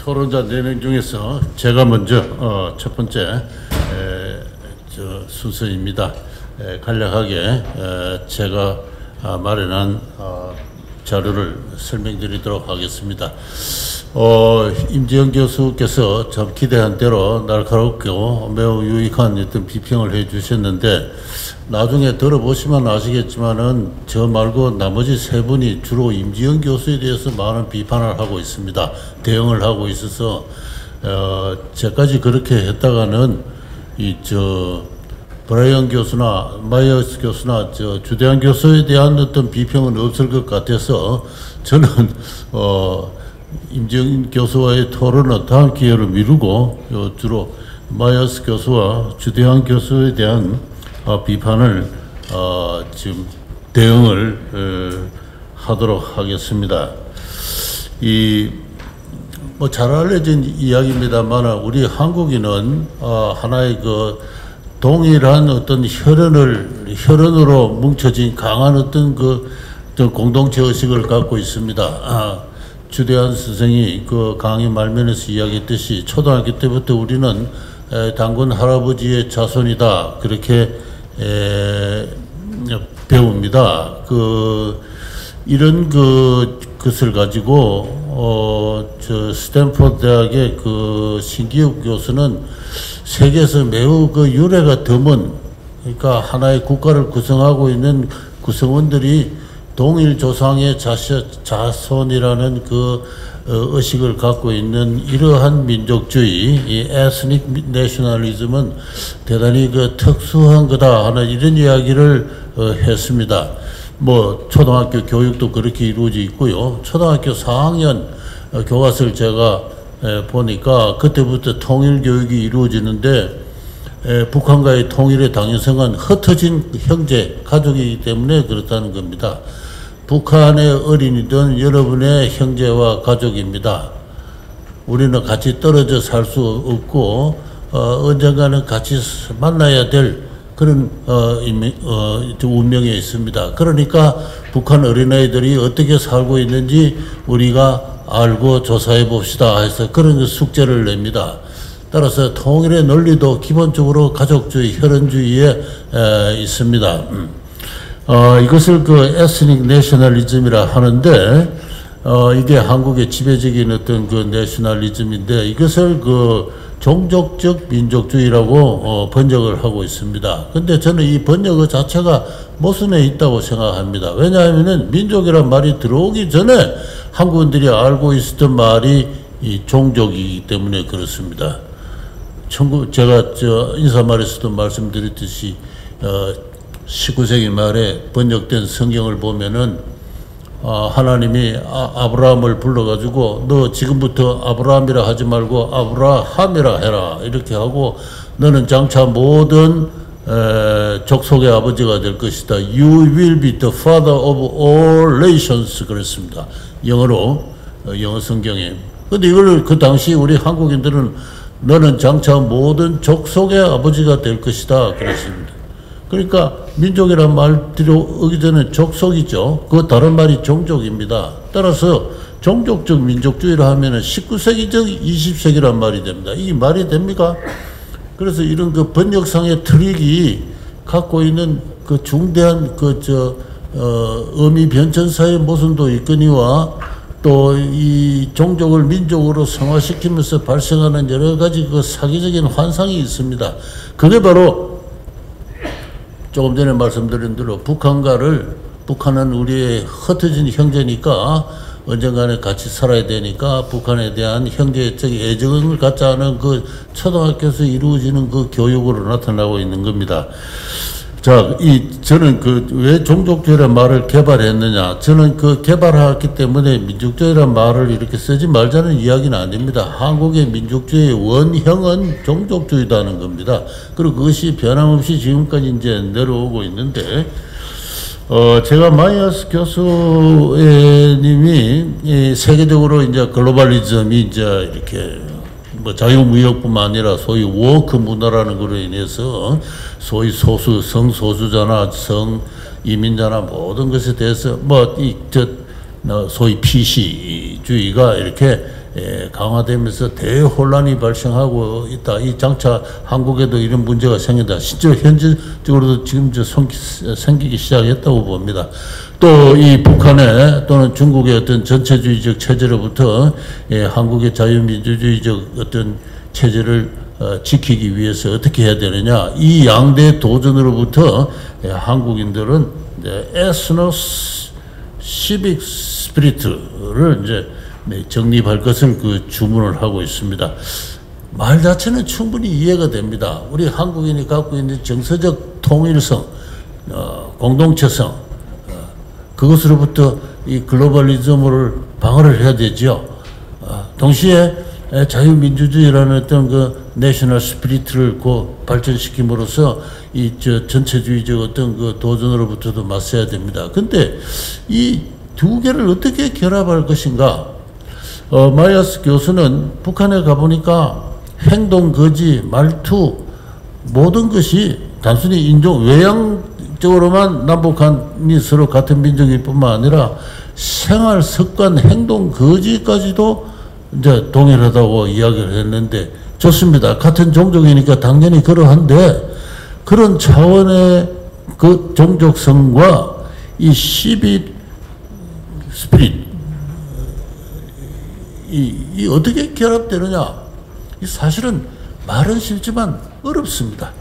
토론자 4명 중에서 제가 먼저 첫 번째 순서입니다. 간략하게 제가 마련한 자료를 설명드리도록 하겠습니다. 임지영 교수께서 참 기대한 대로 날카롭고 매우 유익한 어떤 비평을 해 주셨는데, 나중에 들어보시면 아시겠지만은 저 말고 나머지 세 분이 주로 임지영 교수에 대해서 많은 비판을 하고 있습니다. 대응을 하고 있어서 제까지 그렇게 했다가는 브라이언 교수나 마이어스 교수나 주대한 교수에 대한 어떤 비평은 없을 것 같아서 저는 임지영 교수와의 토론은 다음 기회로 미루고 주로 마이어스 교수와 주대한 교수에 대한 비판을 지금 대응을 하도록 하겠습니다. 잘 알려진 이야기입니다만, 우리 한국인은 하나의 동일한 어떤 혈연으로 뭉쳐진 강한 어떤 공동체 의식을 갖고 있습니다. 주대한 선생이 강의 말면에서 이야기했듯이 초등학교 때부터 우리는 단군 할아버지의 자손이다, 그렇게 배웁니다. 이런 것을 가지고 스탠포드 대학의 신기욱 교수는 세계에서 매우 유래가 드문, 그러니까 하나의 국가를 구성하고 있는 구성원들이 동일 조상의 자손이라는 의식을 갖고 있는 이러한 민족주의, 이 에스닉 내셔널리즘은 대단히 특수한 거다 하는 이런 이야기를 했습니다. 초등학교 교육도 그렇게 이루어져 있고요. 초등학교 4학년 교과서를 제가 보니까 그때부터 통일 교육이 이루어지는데, 북한과의 통일의 당위성은 흩어진 형제, 가족이기 때문에 그렇다는 겁니다. 북한의 어린이든 여러분의 형제와 가족입니다. 우리는 같이 떨어져 살 수 없고 언젠가는 같이 만나야 될 그런 운명에 있습니다. 그러니까 북한 어린아이들이 어떻게 살고 있는지 우리가 알고 조사해 봅시다 해서 그런 숙제를 냅니다. 따라서 통일의 논리도 기본적으로 가족주의, 혈연주의에 있습니다. 이것을 에스닉 내셔널리즘이라 하는데, 이게 한국의 지배적인 어떤 내셔널리즘인데, 이것을 종족적 민족주의라고 번역을 하고 있습니다. 근데 저는 이 번역 자체가 모순에 있다고 생각합니다. 왜냐하면은 민족이란 말이 들어오기 전에 한국인들이 알고 있었던 말이 이 종족이기 때문에 그렇습니다. 제가 인사말에서도 말씀드렸듯이 19세기 말에 번역된 성경을 보면은 하나님이 아브라함을 불러가지고 너 지금부터 아브라함이라 하지 말고 아브라함이라 해라, 이렇게 하고 너는 장차 모든 족속의 아버지가 될 것이다. You will be the father of all nations, 그랬습니다. 영어로, 영어 성경에. 근데 이걸 그 당시 우리 한국인들은 너는 장차 모든 족속의 아버지가 될 것이다, 그랬습니다. 그러니까 민족이란 말 들어오기 전에 족속이죠. 그 다른 말이 종족입니다. 따라서 종족적 민족주의를 하면은 19세기적 20세기란 말이 됩니다. 이게 말이 됩니까? 그래서 이런 번역상의 트릭이 갖고 있는 중대한 의미 변천사의 모순도 있거니와 또 이 종족을 민족으로 성화시키면서 발생하는 여러 가지 사기적인 환상이 있습니다. 그게 바로 조금 전에 말씀드린 대로 북한은 우리의 흩어진 형제니까 언젠가는 같이 살아야 되니까 북한에 대한 형제적 애정을 갖지 않은 초등학교에서 이루어지는 교육으로 나타나고 있는 겁니다. 자, 저는 왜 종족주의라는 말을 개발했느냐. 저는 개발했기 때문에 민족주의라는 말을 이렇게 쓰지 말자는 이야기는 아닙니다. 한국의 민족주의의 원형은 종족주의다는 겁니다. 그리고 그것이 변함없이 지금까지 이제 내려오고 있는데, 제가 마이어스 교수님이 세계적으로 이제 글로벌리즘이 이제 이렇게 자유무역뿐만 아니라 소위 워크 문화라는 것으로 인해서 소위 성소수자나 성이민자나 모든 것에 대해서 소위 PC주의가 이렇게 강화되면서 대혼란이 발생하고 있다. 이 장차 한국에도 이런 문제가 생긴다. 실제로 현실적으로도 지금 생기기 시작했다고 봅니다. 또 이 북한의 또는 중국의 어떤 전체주의적 체제로부터 한국의 자유민주주의적 어떤 체제를 지키기 위해서 어떻게 해야 되느냐. 이 양대 도전으로부터 한국인들은 에스너 시빅 스피리트를 이제 정립할 것을 주문을 하고 있습니다. 말 자체는 충분히 이해가 됩니다. 우리 한국인이 갖고 있는 정서적 통일성, 공동체성, 그것으로부터 이 글로벌리즘을 방어를 해야 되죠. 동시에 자유민주주의라는 어떤 내셔널 스피리트를 발전시킴으로써 이 전체주의적 어떤 도전으로부터도 맞서야 됩니다. 근데 이 두 개를 어떻게 결합할 것인가? 마이어스 교수는 북한에 가보니까 행동, 거지, 말투 모든 것이 단순히 외향적으로만 남북한이 서로 같은 민족일 뿐만 아니라 생활, 습관, 행동, 거지까지도 이제 동일하다고 이야기를 했는데 좋습니다. 같은 종족이니까 당연히 그러한데 그런 차원의 그 종족성과 이 시비 스피릿 이 어떻게 결합되느냐? 이 사실은 말은 쉽지만 어렵습니다.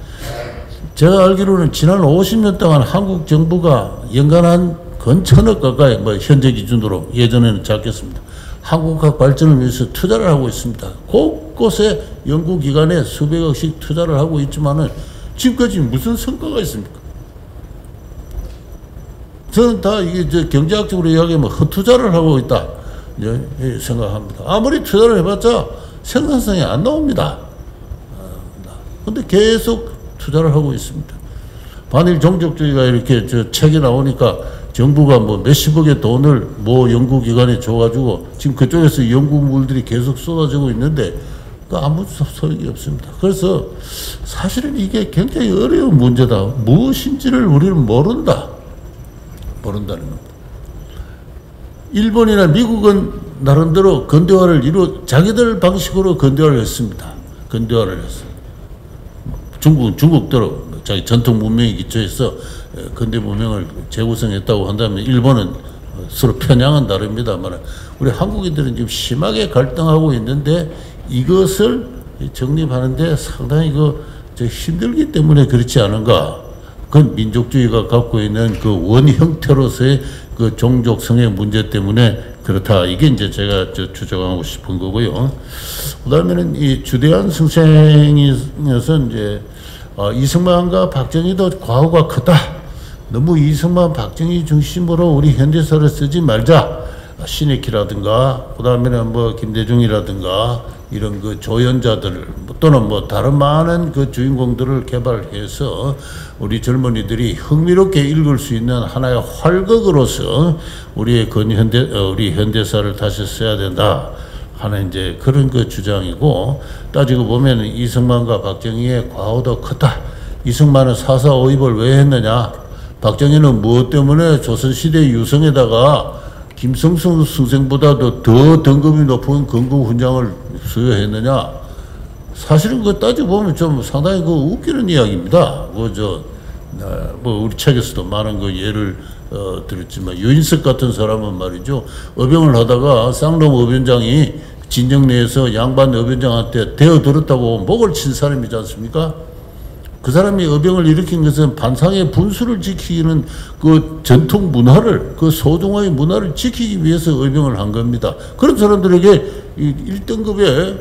제가 알기로는 지난 50년 동안 한국 정부가 연간 한 근 1,000억 가까이 현재 기준으로 예전에는 작겠습니다. 한국학 발전을 위해서 투자를 하고 있습니다. 곳곳에 연구기관에 수백억씩 투자를 하고 있지만은 지금까지 무슨 성과가 있습니까? 저는 다 이게 경제학적으로 이야기하면 헛투자를 하고 있다 생각합니다. 아무리 투자를 해봤자 생산성이 안 나옵니다. 근데 계속 투자를 하고 있습니다. 반일 종족주의가 이렇게 책이 나오니까 정부가 몇십억의 돈을 연구기관에 줘가지고 지금 그쪽에서 연구물들이 계속 쏟아지고 있는데 아무 소용이 없습니다. 그래서 사실은 이게 굉장히 어려운 문제다. 무엇인지를 우리는 모른다는 겁니다. 일본이나 미국은 나름대로 근대화를 자기들 방식으로 근대화를 했습니다. 근대화를 했어요. 중국대로 자기 전통 문명에 기초해서 근대 문명을 재구성했다고 한다면 일본은 서로 편향은 다릅니다만 우리 한국인들은 지금 심하게 갈등하고 있는데 이것을 정립하는데 상당히 힘들기 때문에 그렇지 않은가. 그건 민족주의가 갖고 있는 원 형태로서의 종족성의 문제 때문에 그렇다. 이게 이제 제가 주장하고 싶은 거고요. 그 다음에는 이 주대한 선생님에서 이제 이승만과 박정희도 과거가 크다. 너무 이승만, 박정희 중심으로 우리 현대사를 쓰지 말자. 신익희라든가, 그 다음에는 김대중이라든가, 이런 조연자들, 또는 다른 많은 주인공들을 개발해서 우리 젊은이들이 흥미롭게 읽을 수 있는 하나의 활극으로서 우리 현대사를 다시 써야 된다. 하는 이제 그런 주장이고, 따지고 보면 이승만과 박정희의 과오도 크다. 이승만은 4.4 오입을 왜 했느냐? 박정희는 무엇 때문에 조선시대 유성에다가 김성수 선생보다도 더 등급이 높은 건국훈장을 수여했느냐? 사실은 따지고 보면 좀 상당히 웃기는 이야기입니다. 우리 책에서도 많은 예를 들었지만, 유인석 같은 사람은 말이죠. 어병을 하다가 쌍놈 어병장이 진영 내에서 양반 어병장한테 대어들었다고 목을 친 사람이지 않습니까? 그 사람이 어병을 일으킨 것은 반상의 분수를 지키는 전통 문화를, 소중의 문화를 지키기 위해서 어병을 한 겁니다. 그런 사람들에게 1등급의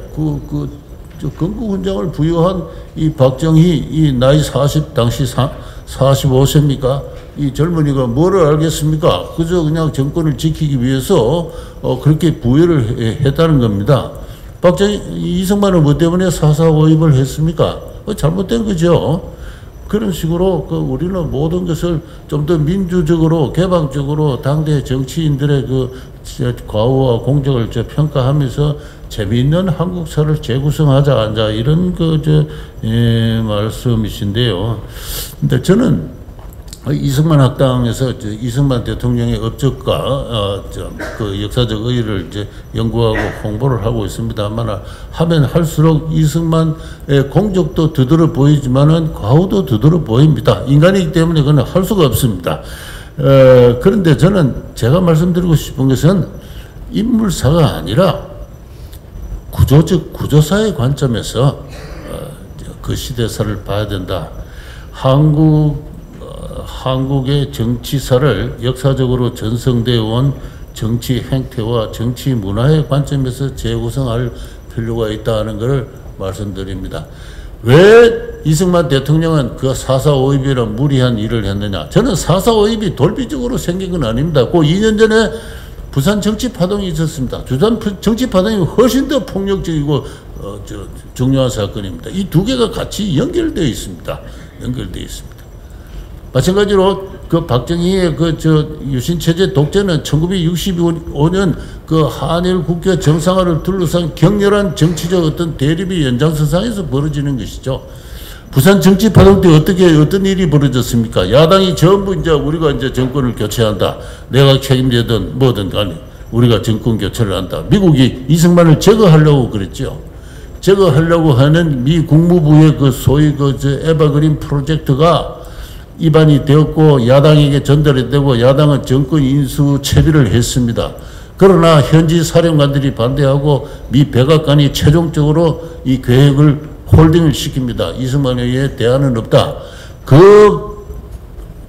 건국훈장을 부여한 이 박정희, 이 나이 당시 45세입니까? 이 젊은이가 뭐를 알겠습니까? 그저 그냥 정권을 지키기 위해서 그렇게 부여를 했다는 겁니다. 이승만은 뭐 때문에 4.4 오입을 했습니까? 잘못된 거죠. 그런 식으로 우리는 모든 것을 좀 더 민주적으로, 개방적으로 당대 정치인들의 과오와 공적을 평가하면서 재미있는 한국사를 재구성하자, 이런 말씀이신데요. 근데 저는 이승만 학당에서 이승만 대통령의 업적과 그 역사적 의의를 이제 연구하고 홍보를 하고 있습니다만 하면 할수록 이승만의 공적도 두드러 보이지만은 과오도 두드러 보입니다. 인간이기 때문에 그건 할 수가 없습니다. 그런데 저는 제가 말씀드리고 싶은 것은 인물사가 아니라 구조적 구조사의 관점에서 그 시대사를 봐야 된다. 한국의 정치사를 역사적으로 전성되어 온 정치 행태와 정치 문화의 관점에서 재구성할 필요가 있다는 것을 말씀드립니다. 왜 이승만 대통령은 그 4.4.5.2라는 무리한 일을 했느냐? 저는 4.4.5.2이 돌비적으로 생긴 건 아닙니다. 그 2년 전에 부산 정치 파동이 있었습니다. 부산 정치 파동이 훨씬 더 폭력적이고 중요한 사건입니다. 이 두 개가 같이 연결되어 있습니다. 연결되어 있습니다. 마찬가지로 그 박정희의 유신체제 독재는 1965년 그 한일 국교 정상화를 둘러싼 격렬한 정치적 어떤 대립의 연장선상에서 벌어지는 것이죠. 부산 정치 파동 때 어떤 일이 벌어졌습니까? 야당이 전부 이제 우리가 이제 정권을 교체한다. 내가 책임지든 뭐든 간에 우리가 정권 교체를 한다. 미국이 이승만을 제거하려고 그랬죠. 제거하려고 하는 미 국무부의 그 소위 에버그린 프로젝트가 입안이 되었고 야당에게 전달이 되고 야당은 정권 인수 채비를 했습니다. 그러나 현지 사령관들이 반대하고 미 백악관이 최종적으로 이 계획을 홀딩을 시킵니다. 이승만에 의해 대안은 없다. 그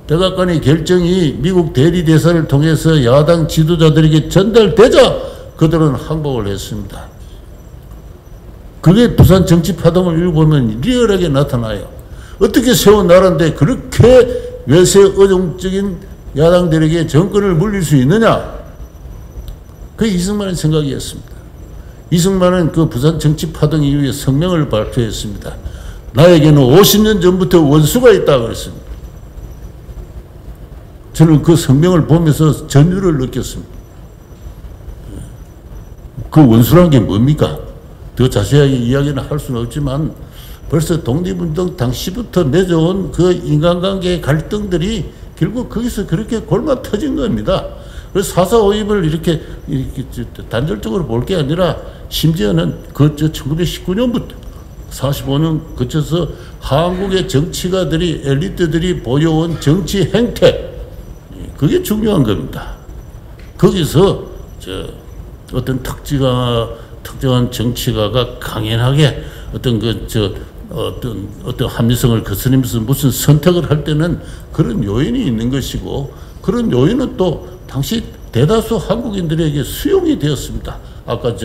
백악관의 결정이 미국 대리대사를 통해서 야당 지도자들에게 전달되자 그들은 항복을 했습니다. 그게 부산 정치 파동을 읽어보면 리얼하게 나타나요. 어떻게 세운 나라인데 그렇게 외세 어종적인 야당들에게 정권을 물릴 수 있느냐? 그게 이승만의 생각이었습니다. 이승만은 그 부산 정치 파동 이후에 성명을 발표했습니다. 나에게는 50년 전부터 원수가 있다고 그랬습니다. 저는 그 성명을 보면서 전율을 느꼈습니다. 그 원수란 게 뭡니까? 더 자세하게 이야기는 할 수는 없지만 벌써 독립운동 당시부터 맺어온 그 인간관계의 갈등들이 결국 거기서 그렇게 골마 터진 겁니다. 그래서 4.4.5.2를 이렇게 단절적으로 볼 게 아니라 심지어는 그 1919년부터 45년 거쳐서 한국의 정치가들이 엘리트들이 보여온 정치 행태 그게 중요한 겁니다. 거기서 어떤 특정한 정치가가 강연하게 어떤 합리성을 거스르면서 무슨 선택을 할 때는 그런 요인이 있는 것이고 그런 요인은 또 당시 대다수 한국인들에게 수용이 되었습니다. 아까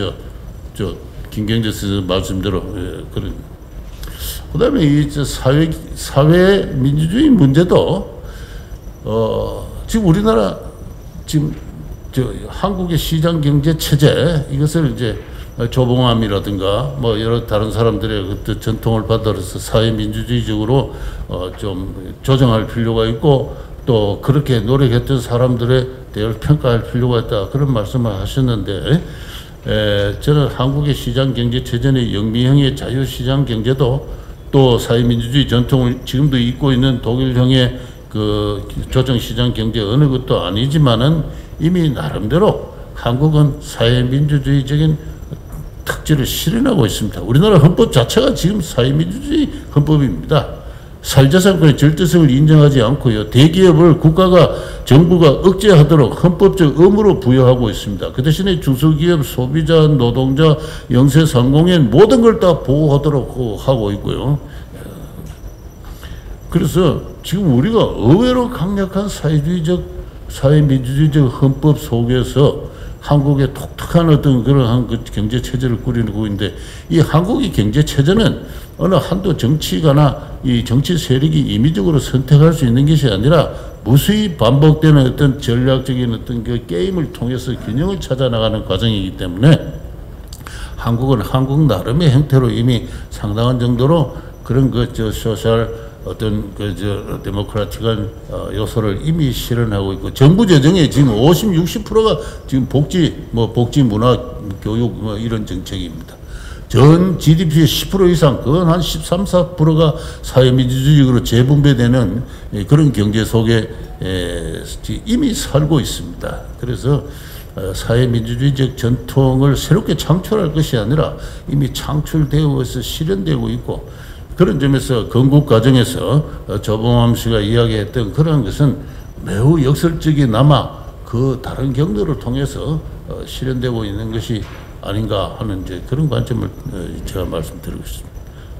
김경재 선생님 말씀대로 그런. 그다음에 이 사회 민주주의 문제도 지금 우리나라 한국의 시장 경제 체제 이것을 이제 조봉암이라든가 뭐 여러 다른 사람들의 그 전통을 받아서 사회민주주의적으로 좀 조정할 필요가 있고 또 그렇게 노력했던 사람들의 대우를 평가할 필요가 있다 그런 말씀을 하셨는데 저는 한국의 시장 경제 체제의 영미형의 자유시장 경제도 또 사회민주주의 전통을 지금도 잇고 있는 독일형의 그 조정시장 경제 어느 것도 아니지만은 이미 나름대로 한국은 사회민주주의적인 특질을 실현하고 있습니다. 우리나라 헌법 자체가 지금 사회민주주의 헌법입니다. 사회자산권의 절대성을 인정하지 않고요. 대기업을 정부가 억제하도록 헌법적 의무로 부여하고 있습니다. 그 대신에 중소기업, 소비자, 노동자, 영세상공인 모든 걸 다 보호하도록 하고 있고요. 그래서 지금 우리가 의외로 강력한 사회민주주의적 헌법 속에서 한국의 독특한 어떤 그런 경제 체제를 꾸리고 있는데 이 한국의 경제 체제는 어느 한도 정치가나 이 정치 세력이 임의적으로 선택할 수 있는 것이 아니라 무수히 반복되는 어떤 전략적인 어떤 그 게임을 통해서 균형을 찾아 나가는 과정이기 때문에 한국은 한국 나름의 형태로 이미 상당한 정도로 그런 소셜 어떤 데모크라틱한 요소를 이미 실현하고 있고 정부 재정의 지금 50, 60%가 지금 복지 문화, 교육 이런 정책입니다. 전 GDP의 10% 이상, 그건 한 13, 14%가 사회민주주의로 재분배되는 그런 경제 속에 이미 살고 있습니다. 그래서 사회민주주의적 전통을 새롭게 창출할 것이 아니라 이미 창출되어 있어 실현되고 있고, 그런 점에서 건국 과정에서 조봉암 씨가 이야기했던 그런 것은 매우 역설적이나마 그 다른 경로를 통해서 실현되고 있는 것이 아닌가 하는 이제 그런 관점을 제가 말씀드리고 있습니다.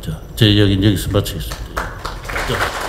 자, 제 이야기는 여기서 마치겠습니다. 자.